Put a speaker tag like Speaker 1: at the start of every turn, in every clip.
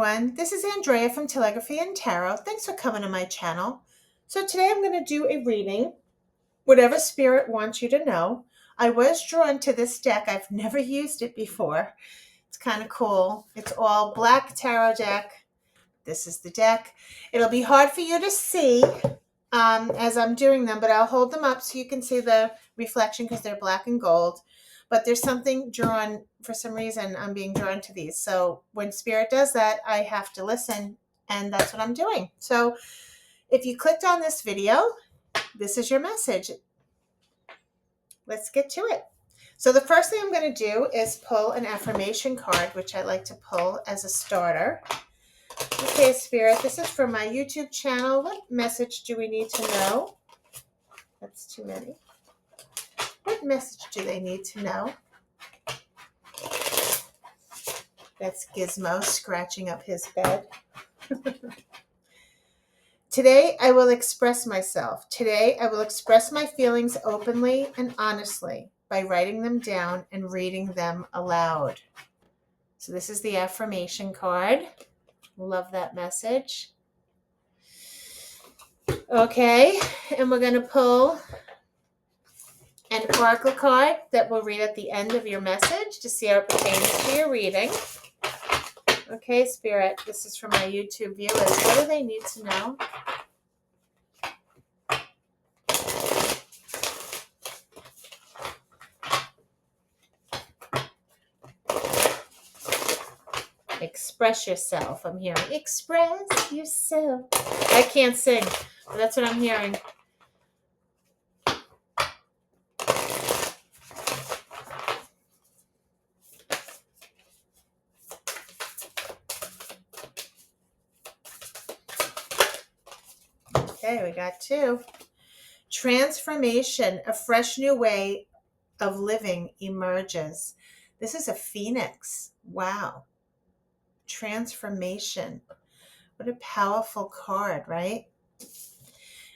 Speaker 1: everyone. This is Andraya from Telegraphy and Tarot. Thanks for coming to my channel. So today I'm going to do a reading, whatever spirit wants you to know. I was drawn to this deck. I've never used it before. It's kind of cool. It's all black tarot deck. This is the deck. It'll be hard for you to see as I'm doing them, but I'll hold them up so you can see the reflection because they're black and gold. But there's something drawn, for some reason, I'm being drawn to these. So when Spirit does that, I have to listen, and that's what I'm doing. So if you clicked on this video, this is your message. Let's get to it. So the first thing I'm going to do is pull an affirmation card, which I like to pull as a starter. Okay, Spirit, this is for my YouTube channel. What message do we need to know? That's too many. What message do they need to know? That's Gizmo scratching up his bed. Today, I will express myself. Today, I will express my feelings openly and honestly by writing them down and reading them aloud. So this is the affirmation card. Love that message. Okay, and we're going to pull an oracle card that we'll read at the end of your message to see how it pertains to your reading. Okay, Spirit, this is for my YouTube viewers. What do they need to know? Express yourself. I'm hearing express yourself. I can't sing, but that's what I'm hearing. Okay, we got two. Transformation, a fresh new way of living emerges. This is a phoenix. Wow. Transformation. What a powerful card, right?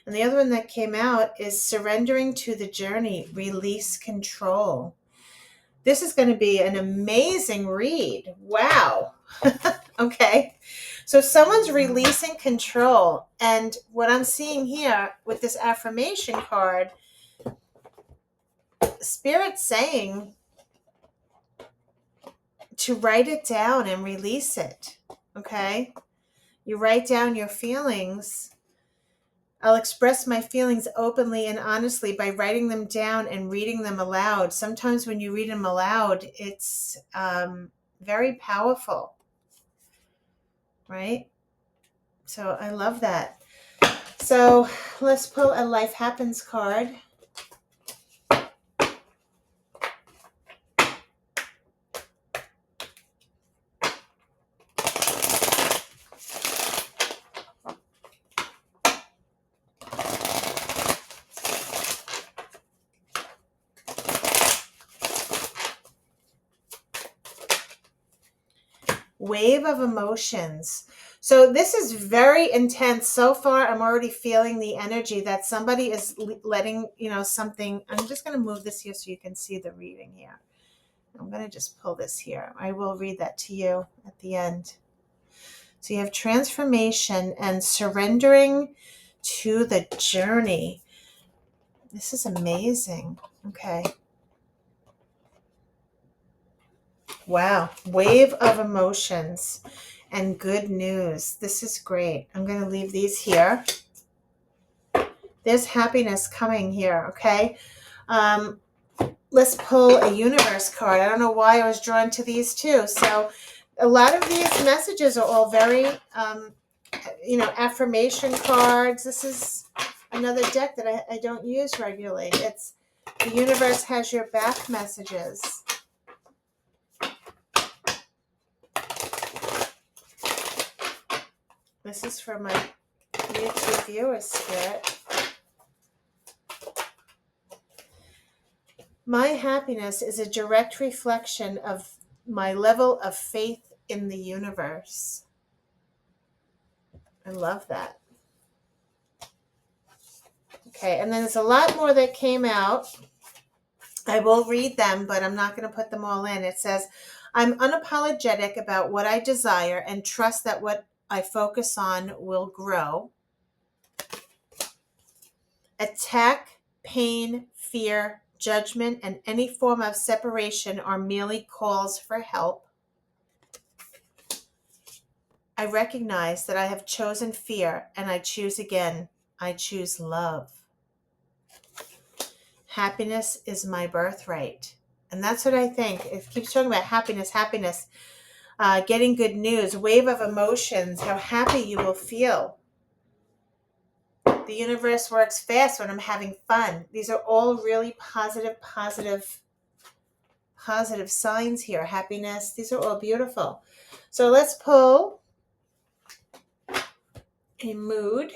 Speaker 1: And the other one that came out is surrendering to the journey, release control. This is going to be an amazing read. Wow. Okay. So someone's releasing control. And what I'm seeing here with this affirmation card, Spirit's saying to write it down and release it. Okay. You write down your feelings. I'll express my feelings openly and honestly by writing them down and reading them aloud. Sometimes when you read them aloud, it's very powerful, right? So I love that. So let's pull a Life Happens card. Wave of emotions. So this is very intense. So far, I'm already feeling the energy that somebody is letting, something. I'm just going to move this here so you can see the reading here. I'm going to just pull this here. I will read that to you at the end. So you have transformation and surrendering to the journey. This is amazing. Okay. Wow. Wave of emotions and good news. This is great. I'm going to leave these here. There's happiness coming here. Okay. Let's pull a universe card. I don't know why I was drawn to these two. So a lot of these messages are all very, affirmation cards. This is another deck that I don't use regularly. It's the universe has your back messages. This is for my YouTube viewers, Spirit. My happiness is a direct reflection of my level of faith in the universe. I love that. Okay, and then there's a lot more that came out. I will read them, but I'm not going to put them all in. It says, I'm unapologetic about what I desire and trust that what I focus on will grow. Attack, pain, fear, judgment, and any form of separation are merely calls for help. I recognize that I have chosen fear and I choose again. I choose love. Happiness is my birthright. And that's what I think. It keeps talking about happiness, getting good news, wave of emotions, how happy you will feel. The universe works fast when I'm having fun. These are all really positive signs here. Happiness. These are all beautiful. So let's pull a mood.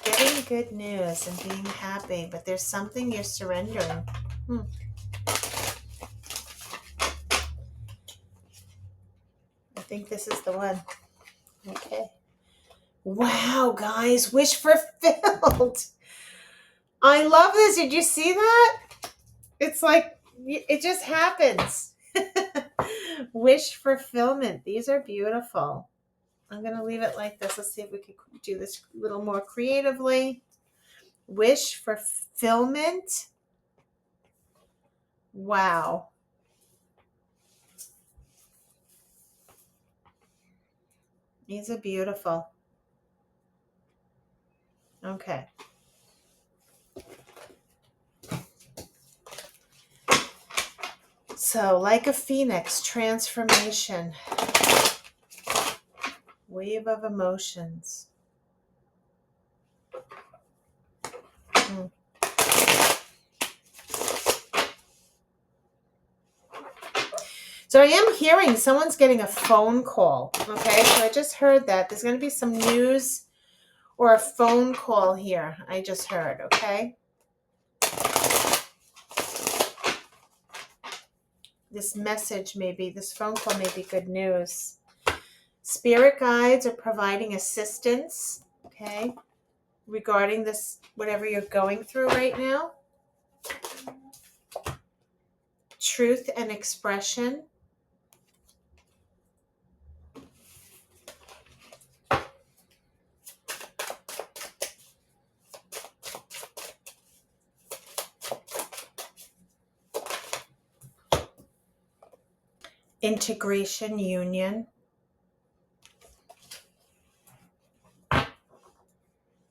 Speaker 1: Getting good news and being happy, but there's something you're surrendering. I think this is the one. Okay. Wow, guys, wish fulfilled. I love this. Did you see that? It's like, it just happens. Wish fulfillment. These are beautiful. I'm going to leave it like this. Let's see if we can do this a little more creatively. Wish fulfillment. Wow. These are beautiful. Okay. So, like a phoenix, transformation. Wave of emotions. So I am hearing someone's getting a phone call. Okay, so I just heard that. There's going to be some news or a phone call here. I just heard, okay? This message this phone call may be good news. Spirit guides are providing assistance, okay, regarding this, whatever you're going through right now. Truth and expression. Integration, union.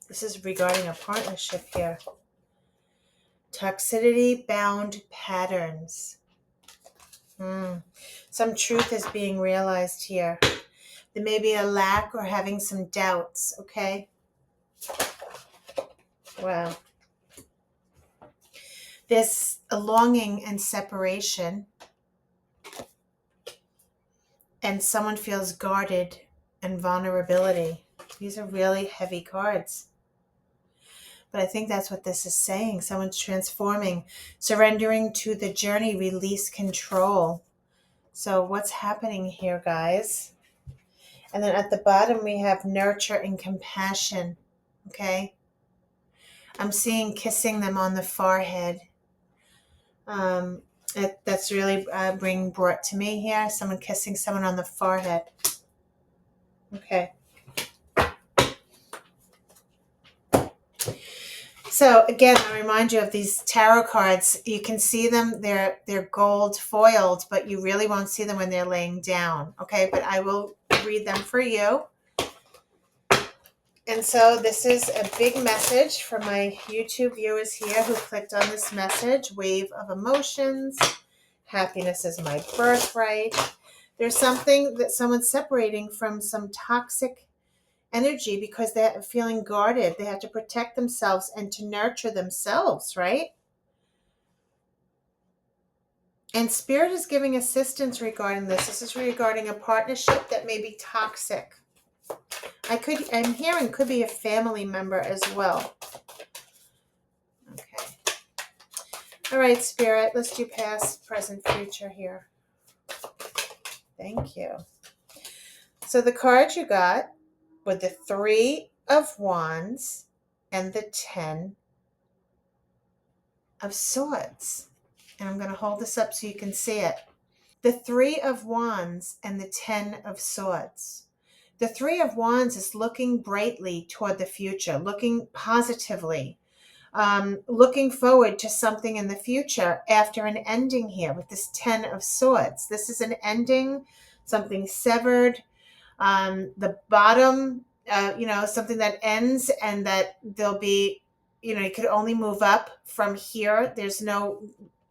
Speaker 1: This is regarding a partnership here. Toxicity, bound patterns. Some truth is being realized here. There may be a lack or having some doubts, okay? Wow. There's a longing and separation. And someone feels guarded and vulnerability. These are really heavy cards. But I think that's what this is saying. Someone's transforming, surrendering to the journey, release control. So what's happening here, guys? And then at the bottom, we have nurture and compassion. Okay? I'm seeing kissing them on the forehead. That's really being brought to me here. Someone kissing someone on the forehead. Okay. So again, I remind you of these tarot cards. You can see them, they're gold foiled, but you really won't see them when they're laying down. Okay, but I will read them for you. And so this is a big message for my YouTube viewers here who clicked on this message. Wave of emotions. Happiness is my birthright. There's something that someone's separating from some toxic energy because they're feeling guarded. They have to protect themselves and to nurture themselves, right? And Spirit is giving assistance regarding this. This is regarding a partnership that may be toxic. I'm hearing could be a family member as well. Okay. All right, Spirit, let's do past, present, future here. Thank you. So the card you got with the 3 of Wands and the 10 of Swords. And I'm going to hold this up so you can see it. The Three of Wands and the Ten of Swords. The Three of Wands is looking brightly toward the future, looking positively, looking forward to something in the future after an ending here with this Ten of Swords. This is an ending, something severed. The bottom, something that ends and that there'll be, you could only move up from here. There's no,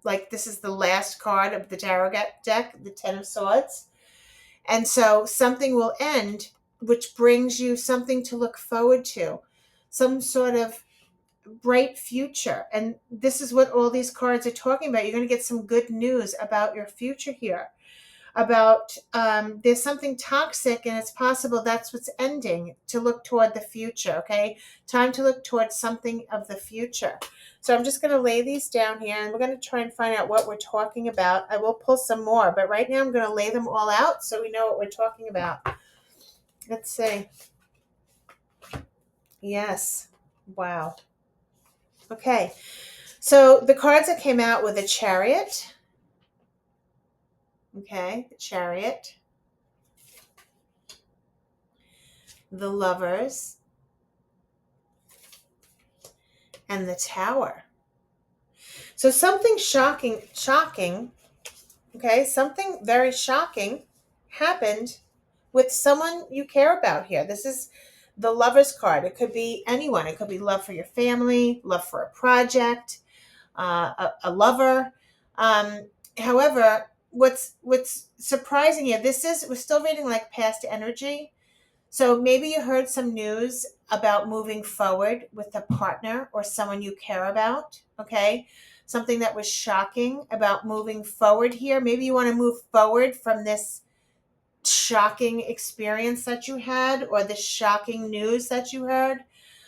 Speaker 1: like, this is the last card of the tarot deck, the Ten of Swords. And so something will end, which brings you something to look forward to, some sort of bright future. And this is what all these cards are talking about. You're going to get some good news about your future here, about there's something toxic and it's possible that's what's ending, to look toward the future. Okay, time to look towards something of the future. So I'm just going to lay these down here and we're going to try and find out what we're talking about. I will pull some more, but right now I'm going to lay them all out so we know what we're talking about. Let's see. Yes. Wow. Okay, so the cards that came out were the Chariot. Okay, the Chariot, the Lovers, and the Tower. So something shocking, okay, something very shocking happened with someone you care about here. This is the Lovers card. It could be anyone. It could be love for your family, love for a project, a lover. However, what's surprising here, we're still reading like past energy. So maybe you heard some news about moving forward with a partner or someone you care about, okay? Something that was shocking about moving forward here. Maybe you want to move forward from this shocking experience that you had or the shocking news that you heard.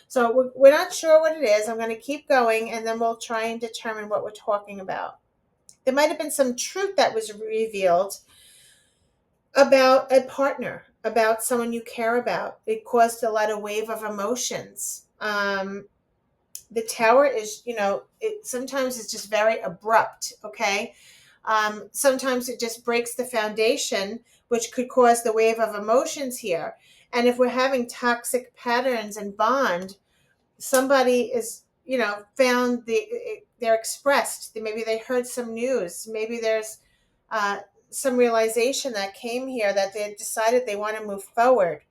Speaker 1: So we're not sure what it is. I'm going to keep going and then we'll try and determine what we're talking about. There might have been some truth that was revealed about a partner, about someone you care about. It caused a lot of wave of emotions. The Tower is, sometimes it's just very abrupt, okay? Sometimes it just breaks the foundation, which could cause the wave of emotions here. And if we're having toxic patterns and bond, somebody is, found they're expressed. Maybe they heard some news. Maybe there's some realization that came here that they decided they want to move forward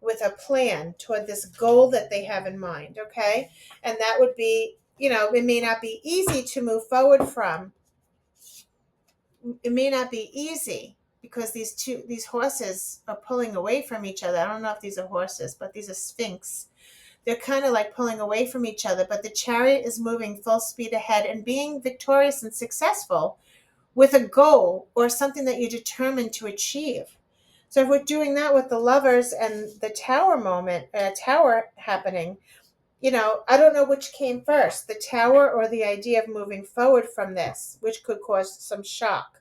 Speaker 1: with a plan toward this goal that they have in mind, okay? And that would be, it may not be easy to move forward from. It may not be easy because these horses are pulling away from each other. I don't know if these are horses, but these are Sphinx. They're kind of like pulling away from each other, but the Chariot is moving full speed ahead and being victorious and successful with a goal or something that you're determined to achieve. So if we're doing that with the Lovers and the Tower Tower happening, I don't know which came first, the Tower or the idea of moving forward from this, which could cause some shock.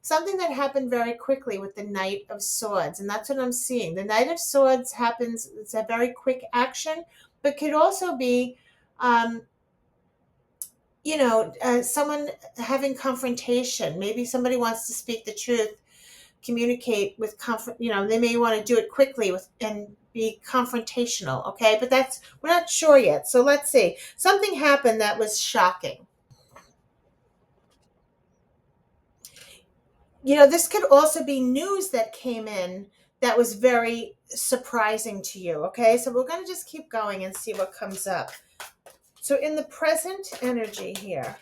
Speaker 1: Something that happened very quickly with the Knight of Swords, and that's what I'm seeing. The Knight of Swords happens, it's a very quick action, but could also be, someone having confrontation. Maybe somebody wants to speak the truth, communicate with comfort. They may want to do it quickly and be confrontational, okay? But we're not sure yet. So let's see. Something happened that was shocking. This could also be news that came in that was very surprising to you, okay? So we're going to just keep going and see what comes up. So in the present energy here,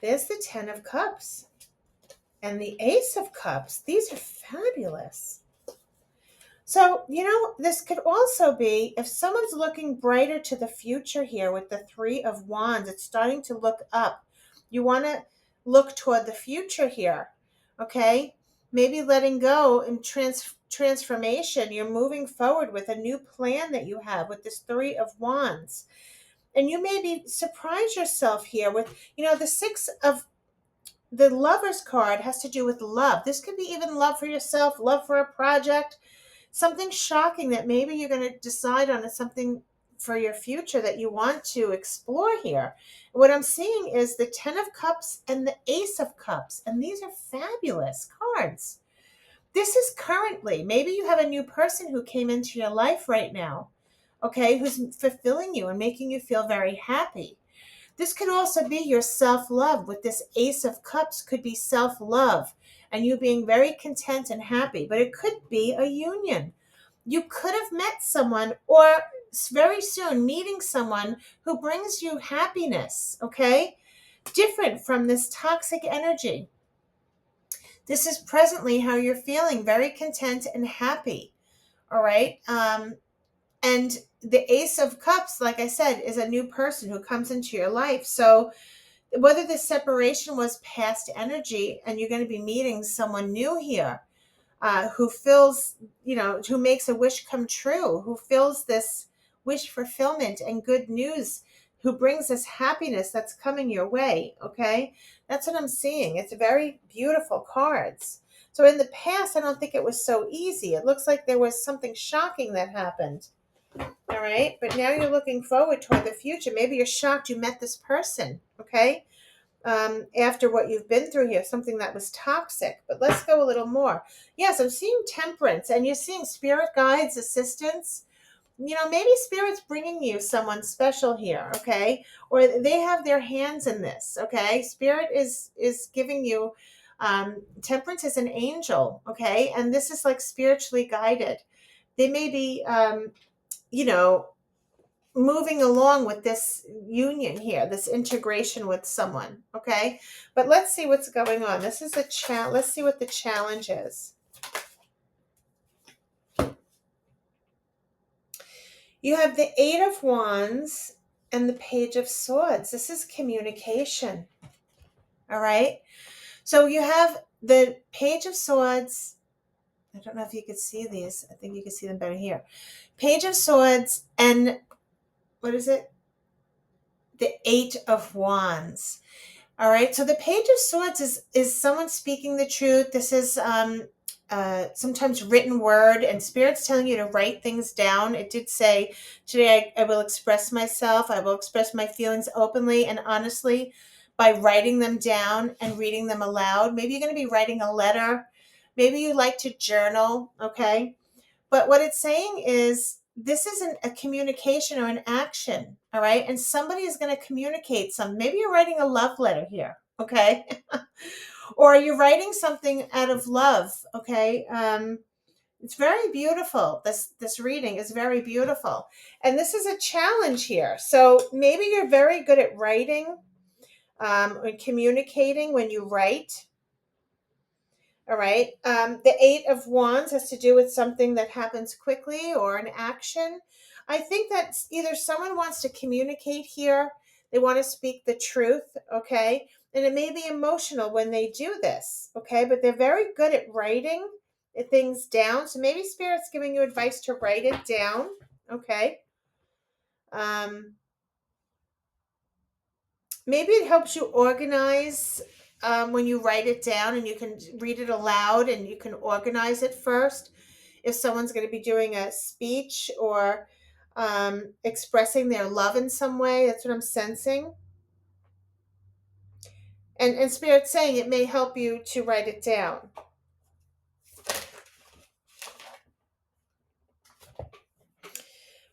Speaker 1: there's the Ten of Cups and the Ace of Cups. These are fabulous. So, this could also be if someone's looking brighter to the future here with the Three of Wands, it's starting to look up. You want to look toward the future here, okay? Maybe letting go and transformation. You're moving forward with a new plan that you have with this Three of Wands. And you maybe surprise yourself here with, the Six of the Lovers card has to do with love. This could be even love for yourself, love for a project, something shocking that maybe you're going to decide on something for your future that you want to explore here. What I'm seeing is the 10 of Cups and the Ace of Cups, and these are fabulous cards. This is currently, maybe you have a new person who came into your life right now, okay, who's fulfilling you and making you feel very happy. This could also be your self-love. With this Ace of Cups could be self-love and you being very content and happy, but it could be a union. You could have met someone, or very soon meeting someone who brings you happiness, okay? Different from this toxic energy. This is presently how you're feeling, very content and happy, all right? And the Ace of Cups, like I said, is a new person who comes into your life. So whether the separation was past energy and you're going to be meeting someone new here, who fills, who makes a wish come true, who fills this wish fulfillment and good news, who brings this happiness that's coming your way, okay? That's what I'm seeing. It's very beautiful cards. So in the past, I don't think it was so easy. It looks like there was something shocking that happened. All right. But now you're looking forward toward the future. Maybe you're shocked you met this person, okay? After what you've been through here, something that was toxic. But let's go a little more. Yes, I'm seeing temperance, and you're seeing spirit guides, assistance. Maybe spirit's bringing you someone special here, okay? Or they have their hands in this, okay? Spirit is giving you, temperance is an angel, okay? And this is like spiritually guided. They may be, you know, moving along with this union here, this integration with someone, okay? But let's see what's going on. This is a let's see what the challenge is. You have the Eight of Wands and the Page of Swords. This is communication, all right? So you have the Page of Swords. I don't know if you could see these. I think you can see them better here. Page of Swords and what is it? The Eight of Wands. All right. So the Page of Swords is someone speaking the truth. This is sometimes written word, and Spirit's telling you to write things down. It did say, today I will express myself. I will express my feelings openly and honestly by writing them down and reading them aloud. Maybe you're going to be writing a letter. Maybe you like to journal. Okay. But what it's saying is this isn't a communication or an action, all right? And somebody is going to communicate something. Maybe you're writing a love letter here, okay? Or you're writing something out of love, okay? It's very beautiful. This reading is very beautiful. And this is a challenge here. So maybe you're very good at writing or communicating when you write. All right. The Eight of Wands has to do with something that happens quickly or an action. I think that either someone wants to communicate here, they want to speak the truth, okay? And it may be emotional when they do this, okay? But they're very good at writing things down. So maybe Spirit's giving you advice to write it down, okay? Maybe it helps you organize when you write it down, and you can read it aloud and you can organize it first. If someone's going to be doing a speech or expressing their love in some way, that's what I'm sensing. And Spirit's saying it may help you to write it down.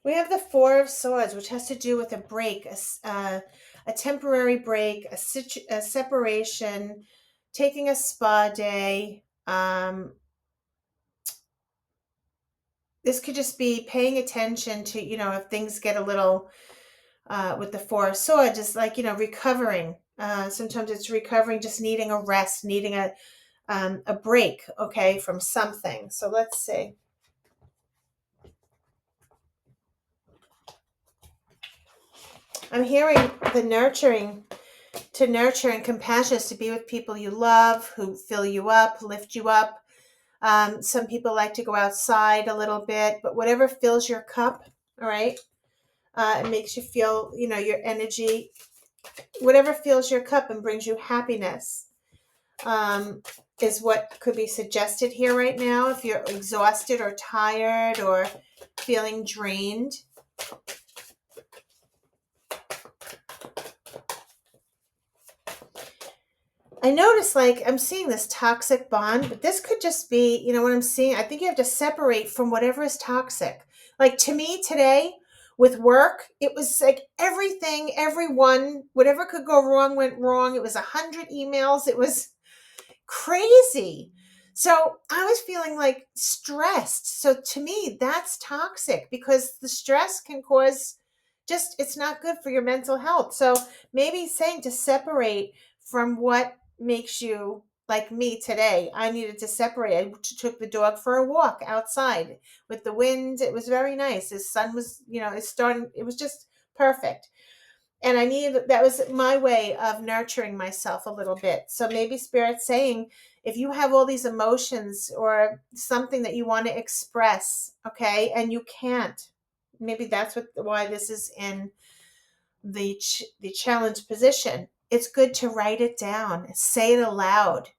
Speaker 1: We have the Four of Swords, which has to do with a break, a temporary break, a separation, taking a spa day. This could just be paying attention to, if things get a little, with the Four of Swords, just like, recovering. Sometimes it's recovering, just needing a rest, needing a break, okay, from something. So let's see. I'm hearing the nurturing, to nurture and compassion is to be with people you love, who fill you up, lift you up. Some people like to go outside a little bit, but whatever fills your cup, all right? It makes you feel, your energy, whatever fills your cup and brings you happiness, is what could be suggested here right now. If you're exhausted or tired or feeling drained. I notice like I'm seeing this toxic bond, but this could just be, what I'm seeing. I think you have to separate from whatever is toxic. Like to me today with work, it was like everything, everyone, whatever could go wrong went wrong. It was 100 emails. It was crazy. So I was feeling like stressed. So to me, that's toxic because the stress can cause it's not good for your mental health. So maybe saying to separate from what makes you like me today. I needed to separate. I took the dog for a walk outside with the wind. It was very nice. The sun was, it's starting, it was just perfect. And that was my way of nurturing myself a little bit. So maybe Spirit's saying, if you have all these emotions or something that you want to express, okay, and you can't, maybe that's why this is in the challenge position. It's good to write it down, say it aloud.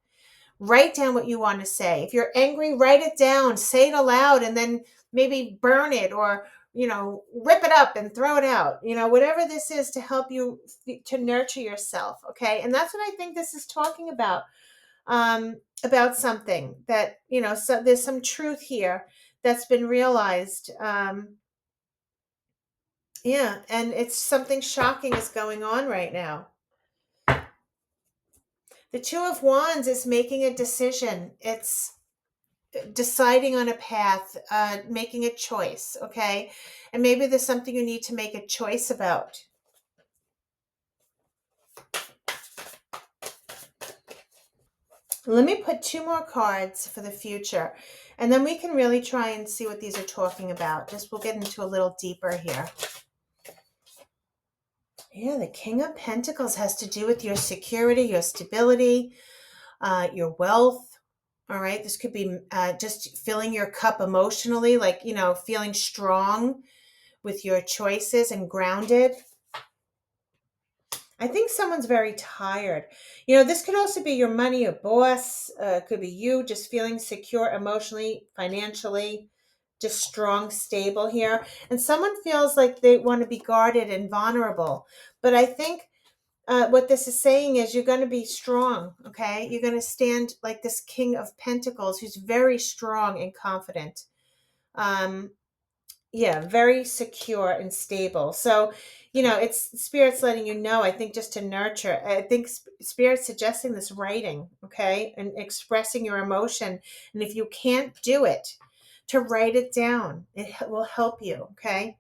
Speaker 1: Write down what you want to say. If you're angry, write it down, say it aloud, and then maybe burn it or, rip it up and throw it out. Whatever this is to help you to nurture yourself. Okay. And that's what I think this is talking about something that, so there's some truth here that's been realized. Yeah. And it's something shocking is going on right now. The Two of Wands is making a decision. It's deciding on a path, making a choice, okay? And maybe there's something you need to make a choice about. Let me put 2 more cards for the future, and then we can really try and see what these are talking about. We'll get into a little deeper here. Yeah, the King of Pentacles has to do with your security, your stability, your wealth. All right, this could be just filling your cup emotionally, like, feeling strong with your choices and grounded. I think someone's very tired. This could also be your money, your boss. Could be you just feeling secure emotionally, financially, just strong, stable here. And someone feels like they want to be guarded and vulnerable. But I think what this is saying is you're going to be strong, okay? You're going to stand like this King of Pentacles who's very strong and confident. Yeah, very secure and stable. So, it's Spirit's letting you know, I think, just to nurture. I think Spirit's suggesting this writing, okay, and expressing your emotion. And if you can't do it, to write it down. It will help you, okay?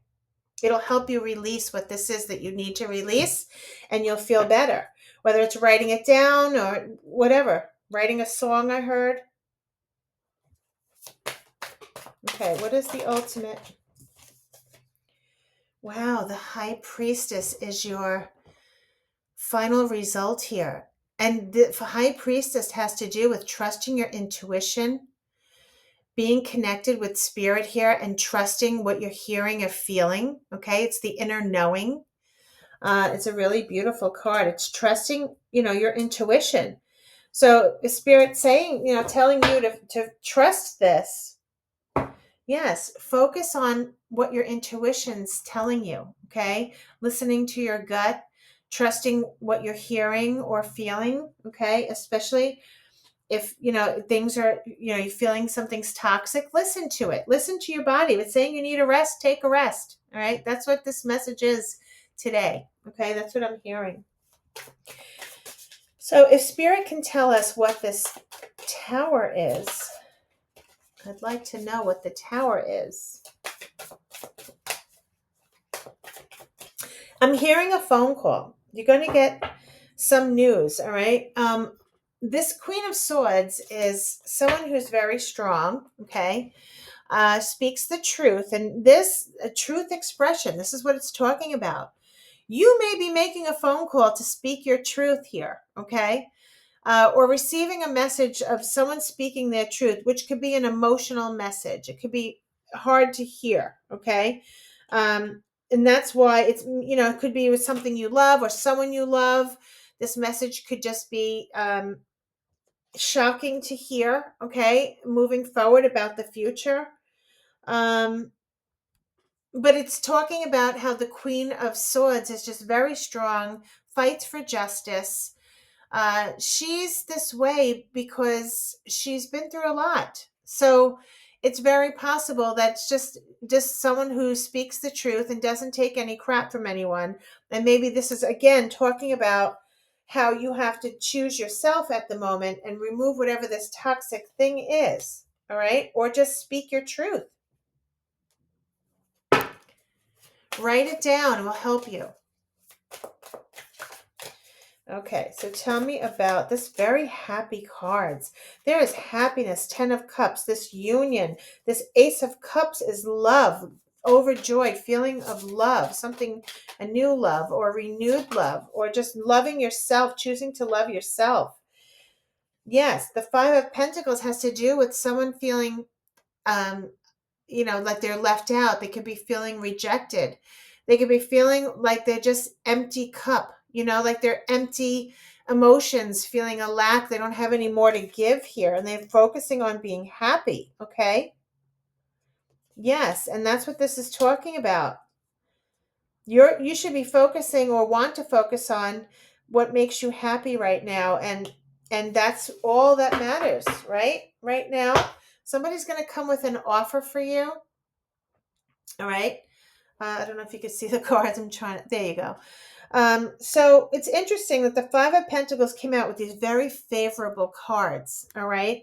Speaker 1: It'll help you release what this is that you need to release, and you'll feel better. Whether it's writing it down or whatever. Writing a song, I heard. Okay, what is the ultimate? Wow, the High Priestess is your final result here. And the High Priestess has to do with trusting your intuition, being connected with Spirit here, and trusting what you're hearing or feeling. Okay, it's the inner knowing. It's a really beautiful card. It's trusting, your intuition. So the Spirit saying, telling you to trust this. Yes, focus on what your intuition's telling you, okay? Listening to your gut, trusting what you're hearing or feeling, okay? Especially if, things are, you're feeling something's toxic, listen to it. Listen to your body. If it's saying you need a rest, take a rest, all right? That's what this message is today, okay? That's what I'm hearing. So if Spirit can tell us what this Tower is, I'd like to know what the Tower is. I'm hearing a phone call. You're going to get some news, all right? This Queen of Swords is someone who's very strong, okay? Speaks the truth. And this truth expression, this is what it's talking about. You may be making a phone call to speak your truth here, okay? Or receiving a message of someone speaking their truth, which could be an emotional message. It could be hard to hear, okay? And that's why it's, it could be with something you love or someone you love. This message could just be shocking to hear, okay? Moving forward about the future. But it's talking about how the Queen of Swords is just very strong, fights for justice, She's this way because she's been through a lot. So it's very possible that's just someone who speaks the truth and doesn't take any crap from anyone. And maybe this is again talking about how you have to choose yourself at the moment and remove whatever this toxic thing is. All right? Or just speak your truth. Write it down. It will help you. Okay, so tell me about this very happy cards. There is happiness, 10 of cups, this union, this ace of cups is love, overjoyed, feeling of love, something, a new love or renewed love, or just loving yourself, choosing to love yourself. Yes, the 5 of Pentacles has to do with someone feeling um, like they're left out. They could be feeling rejected. They could be feeling like they're just empty cup, like they're empty emotions, feeling a lack. They don't have any more to give here. And they're focusing on being happy. Okay. Yes. And that's what this is talking about. You should be focusing or want to focus on what makes you happy right now. And that's all that matters, right now. Somebody's going to come with an offer for you. All right. I don't know if you can see the cards. There you go. So it's interesting that the 5 of Pentacles came out with these very favorable cards. All right.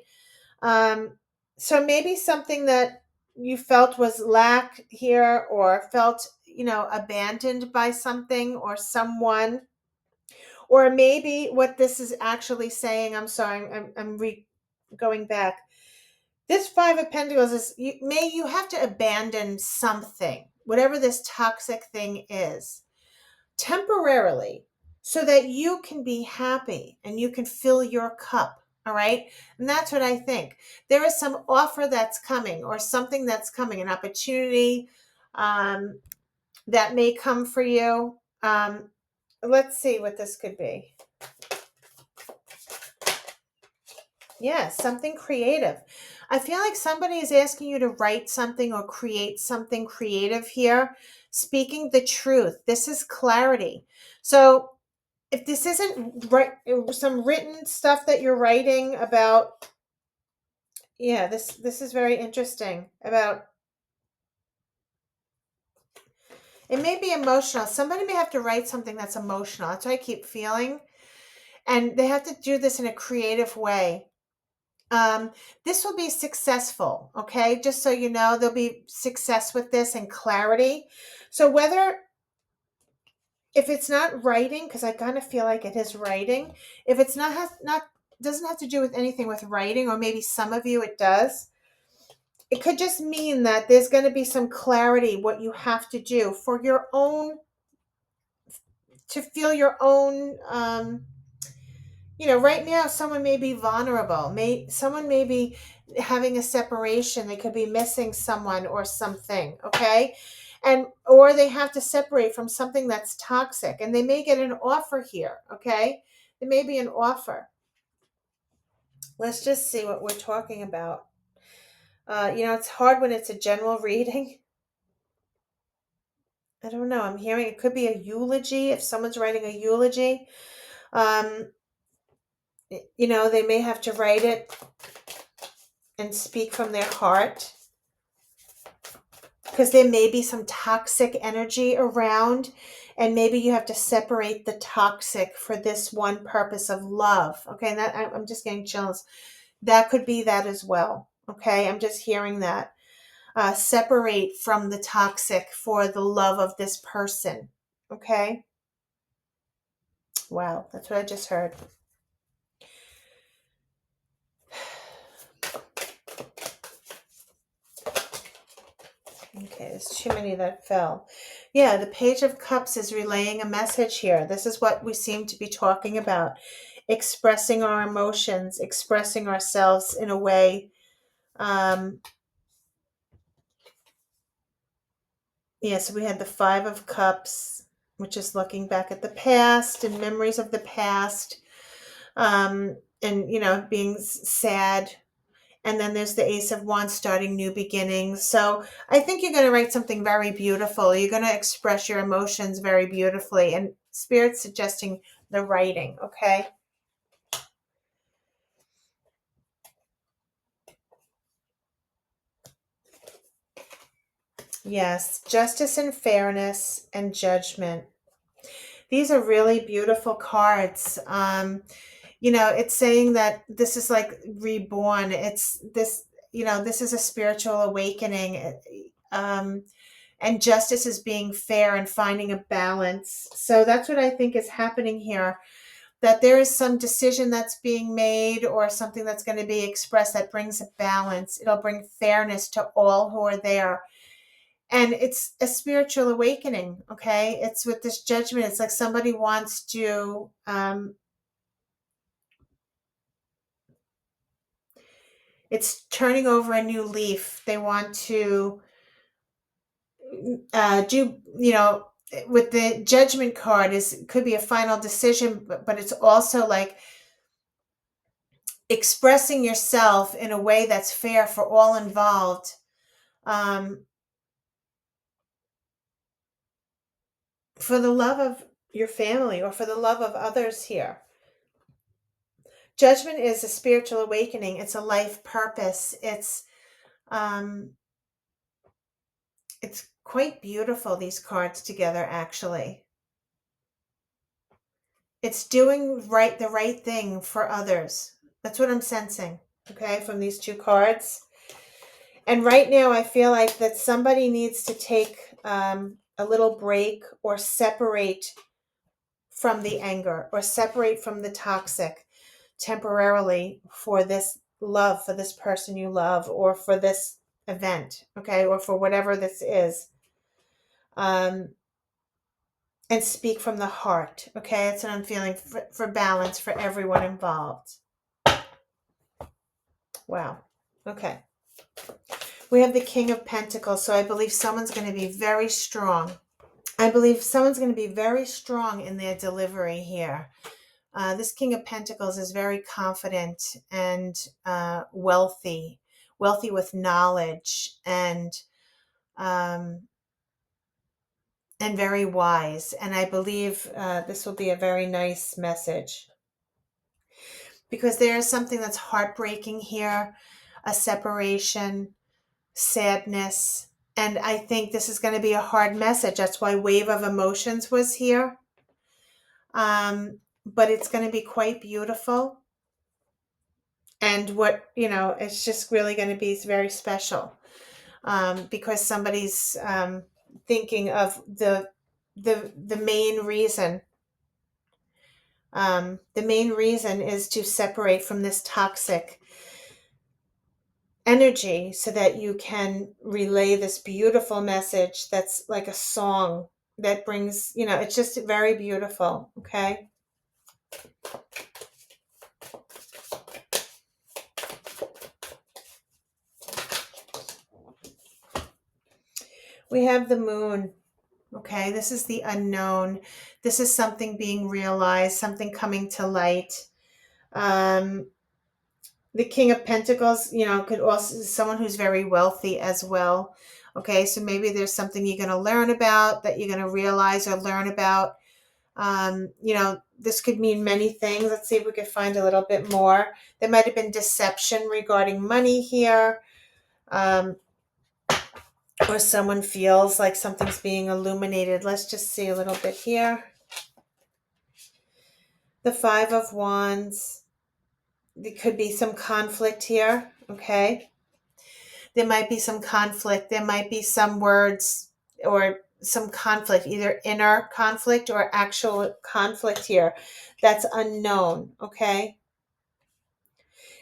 Speaker 1: So maybe something that you felt was lack here or felt, abandoned by something or someone, or maybe what this is actually saying. I'm sorry. Going back. This 5 of Pentacles is you have to abandon something, whatever this toxic thing is, temporarily, so that you can be happy and you can fill your cup. All right. And that's what I think. There is some offer that's coming or something that's coming, an opportunity that may come for you. Let's see what this could be. Yeah, something creative. I feel like somebody is asking you to write something or create something creative here, speaking the truth. This is clarity. So if this isn't some written stuff that you're writing about, yeah, this is very interesting. About it may be emotional. Somebody may have to write something that's emotional. That's what I keep feeling. And they have to do this in a creative way. This will be successful, okay? Just so you know, there'll be success with this and clarity. So if it's not writing, because I kind of feel like it is writing, if it's not doesn't have to do with anything with writing, or maybe some of you it does, it could just mean that there's going to be some clarity what you have to do for your own, to feel your own right now someone may be vulnerable. Someone may be having a separation. They could be missing someone or something, okay? Or they have to separate from something that's toxic, and they may get an offer here, okay? There may be an offer. Let's just see what we're talking about. It's hard when it's a general reading. I don't know. I'm hearing it could be a eulogy. If someone's writing a eulogy, they may have to write it and speak from their heart, because there may be some toxic energy around, and maybe you have to separate the toxic for this one purpose of love. Okay, and that I'm just getting chills. That could be that as well. Okay, I'm just hearing that. Separate from the toxic for the love of this person. Okay. Wow, that's what I just heard. Okay, there's too many that fell. Yeah, the Page of Cups is relaying a message here. This is what we seem to be talking about. Expressing our emotions, expressing ourselves in a way. So we had the 5 of Cups, which is looking back at the past and memories of the past. And, being sad. And then there's the Ace of Wands, starting new beginnings. So I think you're going to write something very beautiful. You're going to express your emotions very beautifully. And Spirit's suggesting the writing, okay? Yes, justice and fairness and judgment. These are really beautiful cards. It's saying that this is like reborn. It's this, this is a spiritual awakening. Um, and justice is being fair and finding a balance. So that's what I think is happening here, that there is some decision that's being made or something that's going to be expressed that brings a balance. It'll bring fairness to all who are there. And it's a spiritual awakening. Okay. It's with this judgment. It's like somebody wants to, it's turning over a new leaf. They want to do, with the judgment card is could be a final decision, but it's also like expressing yourself in a way that's fair for all involved. Um, for the love of your family or for the love of others here. Judgment is a spiritual awakening. It's a life purpose. Um, it's quite beautiful, these cards together, actually. It's doing the right thing for others. That's what I'm sensing, okay, from these two cards. And right now, I feel like that somebody needs to take a little break or separate from the anger or separate from the toxic temporarily for this love, for this person you love, or for this event, okay, or for whatever this is. And speak from the heart, okay? That's what I'm feeling for balance for everyone involved. Wow. Okay. We have the King of Pentacles, so I believe someone's going to be very strong. I believe someone's going to be very strong in their delivery here. This King of Pentacles is very confident and wealthy with knowledge um, and very wise. And I believe this will be a very nice message, because there is something that's heartbreaking here, a separation, sadness. And I think this is going to be a hard message. That's why Wave of Emotions was here. But it's going to be quite beautiful. And it's just really going to be very special, because somebody's thinking of the main reason. The main reason is to separate from this toxic energy so that you can relay this beautiful message that's like a song that brings, it's just very beautiful. Okay. We have the Moon. Okay. This is the unknown. This is something being realized, something coming to light. The King of Pentacles, could also someone who's very wealthy as well. Okay, so maybe there's something you're going to learn about, that you're going to realize or learn about. This could mean many things. Let's see if we could find a little bit more. There might have been deception regarding money here. Or someone feels like something's being illuminated. Let's just see a little bit here. The Five of Wands. There could be some conflict here. Okay. There might be some conflict. There might be some words or some conflict, either inner conflict or actual conflict here that's unknown. Okay.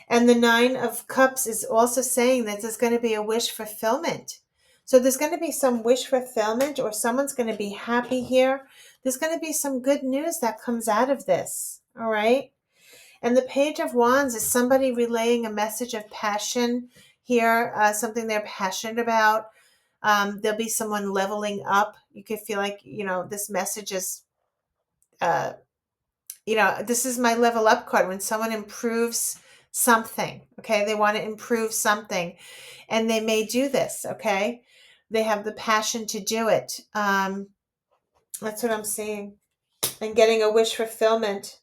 Speaker 1: And the Nine of Cups is also saying that there's going to be a wish fulfillment. So there's going to be some wish fulfillment, or someone's going to be happy here. There's going to be some good news that comes out of this. All right. And the Page of Wands is somebody relaying a message of passion here, something they're passionate about. There'll be someone leveling up. You could feel like, this message is, this is my level up card. When someone improves something, okay, they want to improve something, and they may do this, okay? They have the passion to do it. That's what I'm seeing. And getting a wish fulfillment.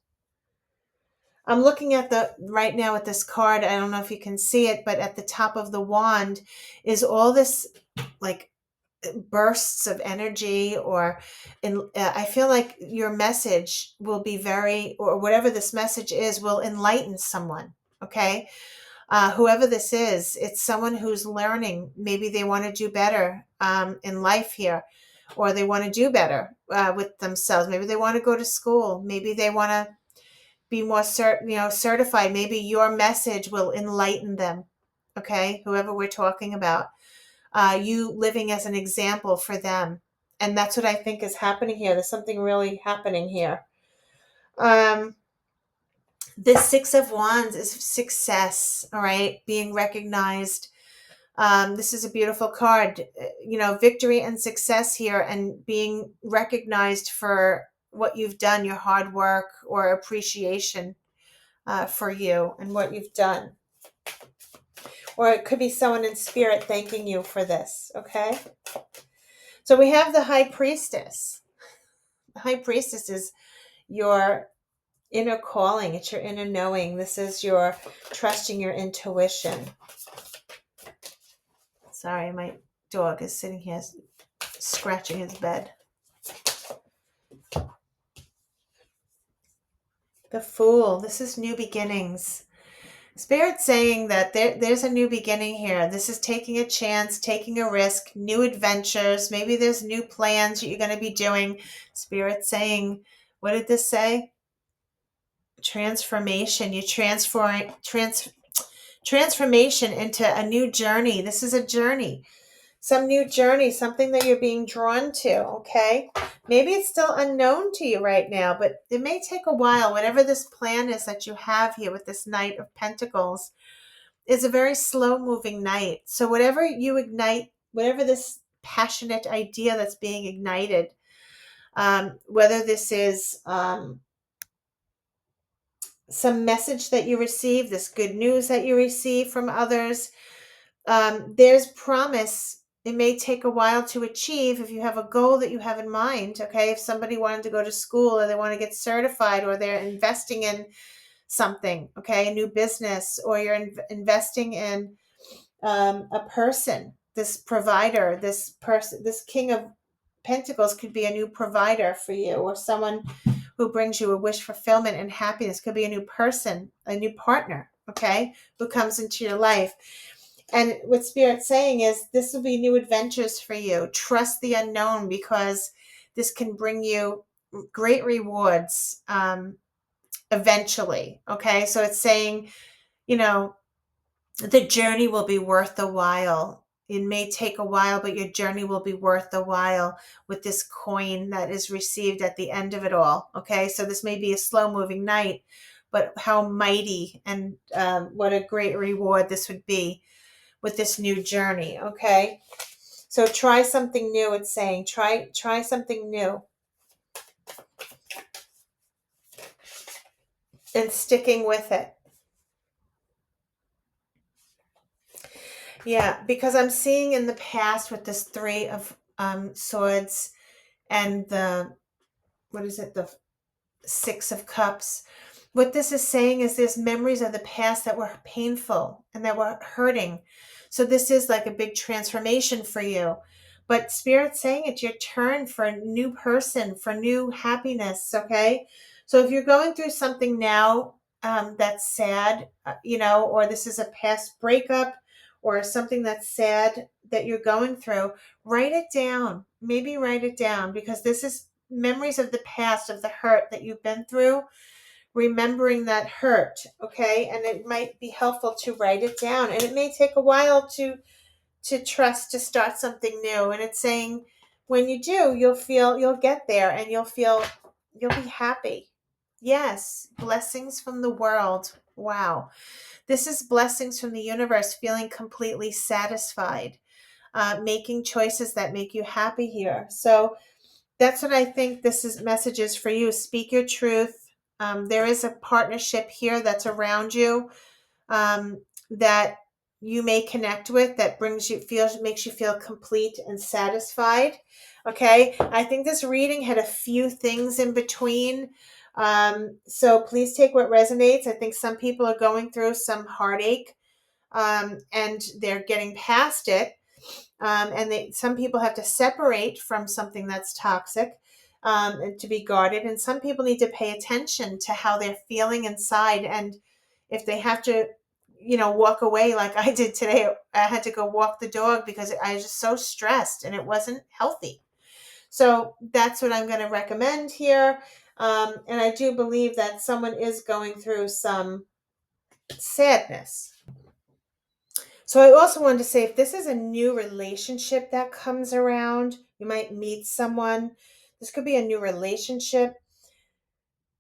Speaker 1: I'm looking at right now at this card. I don't know if you can see it, but at the top of the wand is all this like bursts of energy, or I feel like your message will be or whatever this message is, will enlighten someone. Okay. Whoever this is, it's someone who's learning. Maybe they want to do better in life here, or they want to do better with themselves. Maybe they want to go to school. Maybe they want to be more certified. Maybe your message will enlighten them. Okay. Whoever we're talking about, you living as an example for them. And that's what I think is happening here. There's something really happening here. This Six of Wands is success, all right? Being recognized. This is a beautiful card. Victory and success here, and being recognized for what you've done, your hard work, or appreciation for you and what you've done. Or it could be someone in spirit thanking you for this, okay? So we have the High Priestess. The High Priestess is your inner calling. It's your inner knowing. This is your trusting your intuition. Sorry, my dog is sitting here scratching his bed. The Fool. This is new beginnings. Spirit saying that there's a new beginning here. This is taking a chance, taking a risk, new adventures. Maybe there's new plans that you're going to be doing. Spirit saying, what did this say? Transformation. You're transformation into a new journey. This is a journey. Some new journey, something that you're being drawn to, okay? Maybe it's still unknown to you right now, but it may take a while. Whatever this plan is that you have here with this Knight of Pentacles is a very slow-moving knight. So whatever you ignite, whatever this passionate idea that's being ignited, whether this is some message that you receive, this good news that you receive from others, there's promise. It may take a while to achieve if you have a goal that you have in mind. Okay. If somebody wanted to go to school, or they want to get certified, or they're investing in something, okay, a new business, or you're investing in a person, this provider, this person, this King of Pentacles could be a new provider for you, or someone who brings you a wish fulfillment and happiness. Could be a new person, a new partner, okay, who comes into your life. And what Spirit's saying is this will be new adventures for you. Trust the unknown, because this can bring you great rewards eventually. Okay. So it's saying, the journey will be worth the while. It may take a while, but your journey will be worth the while with this coin that is received at the end of it all. Okay. So this may be a slow moving night, but how mighty and what a great reward this would be with this new journey. Okay. So try something new. It's saying, try something new. And sticking with it. Yeah, because I'm seeing in the past with this Three of Swords and the Six of Cups, what this is saying is there's memories of the past that were painful and that were hurting. So this is like a big transformation for you. But Spirit's saying it's your turn for a new person, for new happiness, okay? So if you're going through something now that's sad, or this is a past breakup, or something that's sad that you're going through, write it down. Maybe write it down, because this is memories of the past, of the hurt that you've been through, remembering that hurt, okay? And it might be helpful to write it down. And it may take a while to trust to start something new. And it's saying when you do, you'll get there, and you'll be happy. Yes, blessings from the world. Wow. This is blessings from the universe, feeling completely satisfied, making choices that make you happy here. So that's what I think this is messages for you. Speak your truth. There is a partnership here that's around you that you may connect with, that makes you feel complete and satisfied. Okay. I think this reading had a few things in between. So please take what resonates. I think some people are going through some heartache, and they're getting past it. And some people have to separate from something that's toxic, and to be guarded. And some people need to pay attention to how they're feeling inside. And if they have to, walk away like I did today, I had to go walk the dog because I was just so stressed and it wasn't healthy. So that's what I'm going to recommend here. And I do believe that someone is going through some sadness. So I also wanted to say, if this is a new relationship that comes around, you might meet someone. This could be a new relationship.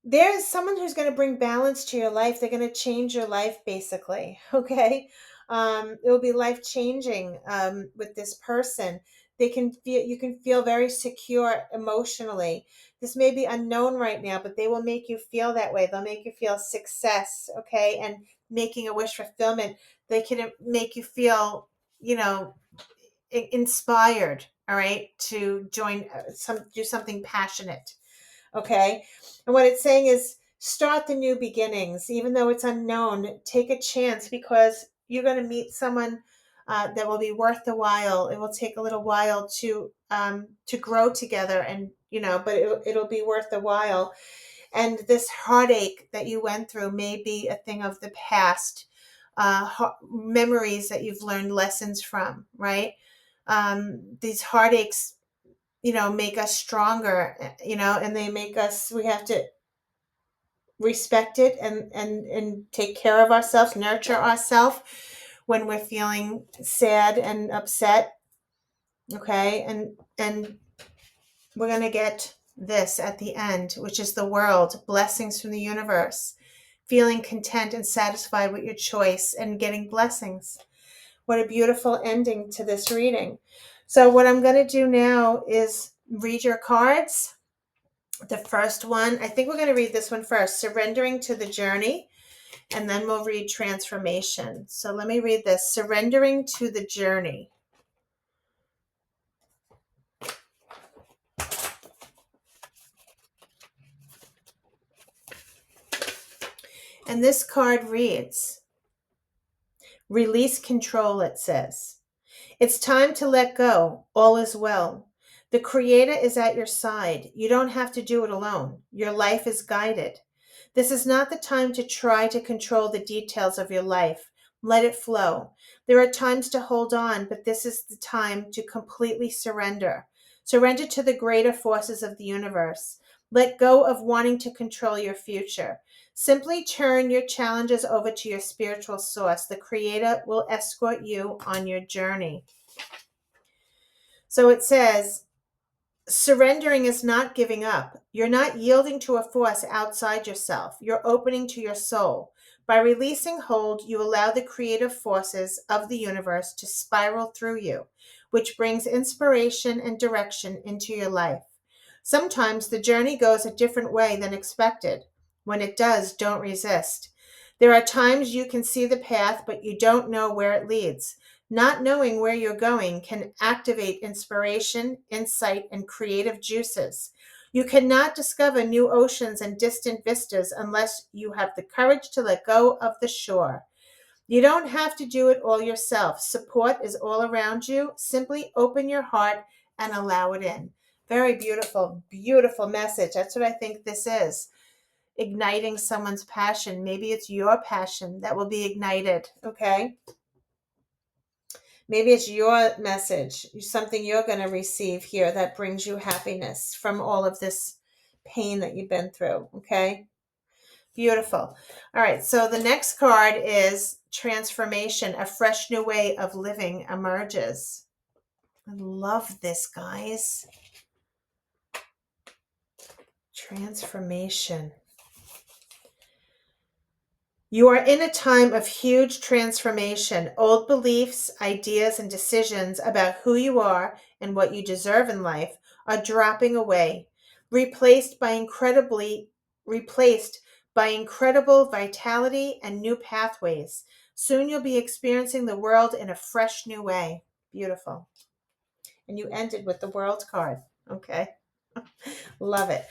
Speaker 1: There's someone who's going to bring balance to your life. They're going to change your life, basically. Okay. It will be life changing, with this person. You can feel very secure emotionally. This may be unknown right now, but they will make you feel that way. They'll make you feel success. Okay. And making a wish fulfillment. They can make you feel, you know, inspired. All right. To do something passionate. Okay. And what it's saying is, start the new beginnings, even though it's unknown. Take a chance, because you're going to meet someone that will be worth the while. It will take a little while to grow together, and but it'll be worth the while. And this heartache that you went through may be a thing of the past, memories that you've learned lessons from, right? These heartaches, make us stronger, and they make us, we have to respect it, and take care of ourselves, nurture ourselves when we're feeling sad and upset. Okay. And we're going to get this at the end, which is the world, blessings from the universe, feeling content and satisfied with your choice and getting blessings. What a beautiful ending to this reading. So what I'm going to do now is read your cards. The first one, I think we're going to read this one first, surrendering to the journey, and then we'll read transformation. So let me read this, surrendering to the journey. And this card reads, release control, it says. It's time to let go. All is well. The Creator is at your side. You don't have to do it alone. Your life is guided. This is not the time to try to control the details of your life. Let it flow. There are times to hold on, but this is the time to completely surrender. Surrender to the greater forces of the universe. Let go of wanting to control your future. Simply turn your challenges over to your spiritual source. The Creator will escort you on your journey. So it says, surrendering is not giving up. You're not yielding to a force outside yourself. You're opening to your soul. By releasing hold, you allow the creative forces of the universe to spiral through you, which brings inspiration and direction into your life. Sometimes the journey goes a different way than expected. When it does, don't resist. There are times you can see the path, but you don't know where it leads. Not knowing where you're going can activate inspiration, insight, and creative juices. You cannot discover new oceans and distant vistas unless you have the courage to let go of the shore. You don't have to do it all yourself. Support is all around you. Simply open your heart and allow it in. Very beautiful, beautiful message. That's what I think this is. Igniting someone's passion. Maybe it's your passion that will be ignited. Okay. Maybe it's your message, something you're going to receive here that brings you happiness from all of this pain that you've been through. Okay. Beautiful. All right. So the next card is transformation. A fresh new way of living emerges. I love this, guys. Transformation. You are in a time of huge transformation. Old beliefs, ideas, and decisions about who you are and what you deserve in life are dropping away, replaced by incredible vitality and new pathways. Soon you'll be experiencing the world in a fresh new way. Beautiful. And you ended with the world card. Okay. Love it.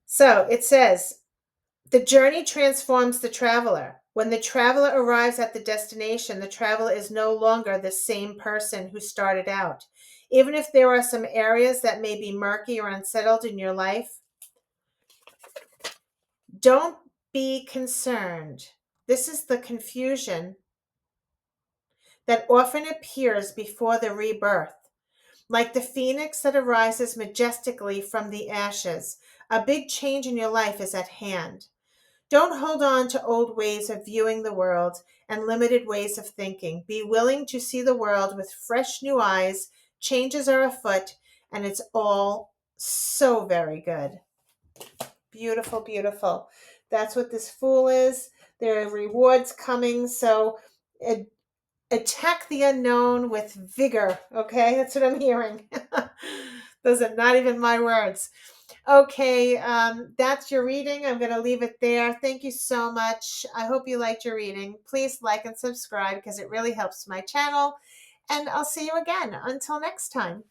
Speaker 1: So it says, The journey transforms the traveler. When the traveler arrives at the destination, the traveler is no longer the same person who started out. Even if there are some areas that may be murky or unsettled in your life, don't be concerned. This is the confusion that often appears before the rebirth. Like the phoenix that arises majestically from the ashes, a big change in your life is at hand. Don't hold on to old ways of viewing the world and limited ways of thinking. Be willing to see the world with fresh new eyes. Changes are afoot, and it's all so very good. Beautiful, beautiful. That's what this Fool is. There are rewards coming, so attack the unknown with vigor. Okay, that's what I'm hearing. Those are not even my words. Okay, that's your reading. I'm going to leave it there. Thank you so much. I hope you liked your reading. Please like and subscribe because it really helps my channel. And I'll see you again. Until next time.